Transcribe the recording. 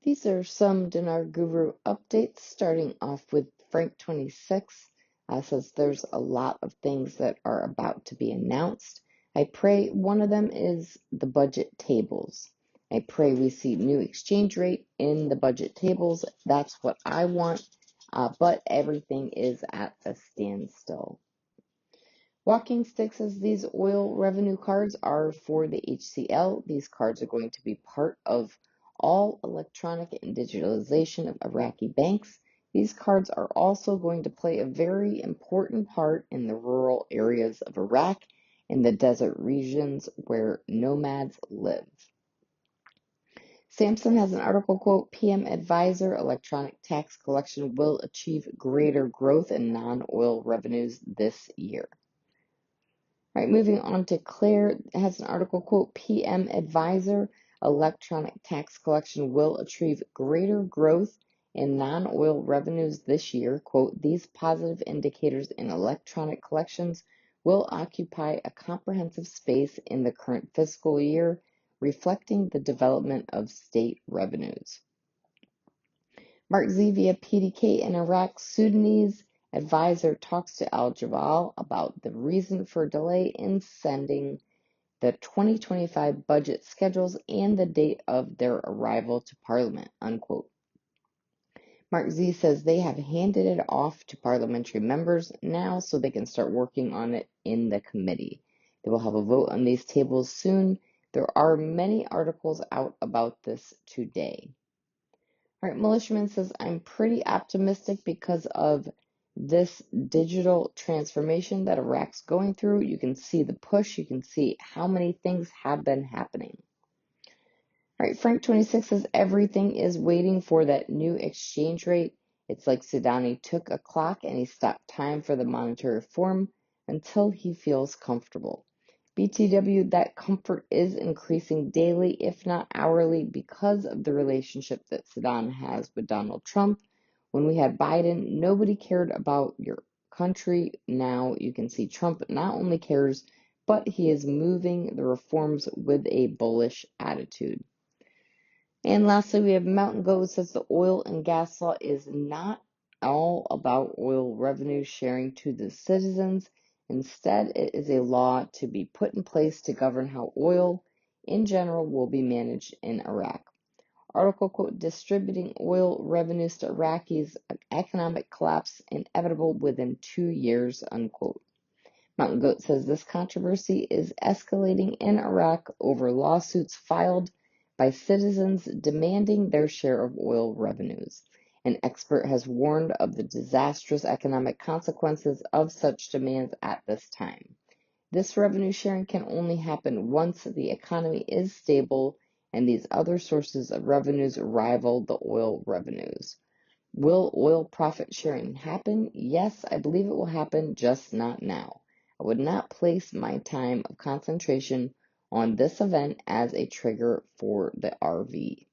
These are some Dinar Guru updates, starting off with Frank 26. Says there's a lot of things that are about to be announced. I pray one of them is the budget tables. I pray we see new exchange rate in the budget tables. That's what I want, but everything is at a standstill. Walking Stick says these oil revenue cards are for the HCL. These cards are going to be part of all electronic and digitalization of Iraqi banks. These cards are also going to play a very important part in the rural areas of Iraq and the desert regions where nomads live. Samson has an article quote, PM Advisor, electronic tax collection will achieve greater growth in non-oil revenues this year. All right, moving on to Claire has an article quote, PM Advisor, electronic tax collection will achieve greater growth in non-oil revenues this year. Quote, these positive indicators in electronic collections will occupy a comprehensive space in the current fiscal year, reflecting the development of state revenues. Mark Z via PDK in Iraq, Sudanese advisor talks to Al-Jabal about the reason for delay in sending the 2025 budget schedules and the date of their arrival to Parliament, unquote. Mark Z says they have handed it off to parliamentary members now so they can start working on it in the committee. They will have a vote on these tables soon. There are many articles out about this today. All right, Militiaman says, I'm pretty optimistic because of this digital transformation that Iraq's going through. You can see the push. You can see how many things have been happening. All right, Frank 26 says, everything is waiting for that new exchange rate. It's like Sudani took a clock and he stopped time for the monetary reform until he feels comfortable. BTW, that comfort is increasing daily, if not hourly, because of the relationship that Saddam has with Donald Trump. When we had Biden, nobody cared about your country. Now you can see Trump not only cares, but he is moving the reforms with a bullish attitude. And lastly, we have Mountain Goat says the oil and gas law is not all about oil revenue sharing to the citizens. Instead, it is a law to be put in place to govern how oil in general will be managed in Iraq. Article quote, distributing oil revenues to Iraqis, economic collapse inevitable within 2 years, unquote. Mountain Goat says this controversy is escalating in Iraq over lawsuits filed by citizens demanding their share of oil revenues. An expert has warned of the disastrous economic consequences of such demands at this time. This revenue sharing can only happen once the economy is stable and these other sources of revenues rival the oil revenues. Will oil profit sharing happen? Yes, I believe it will happen, just not now. I would not place my time of concentration on this event as a trigger for the RV.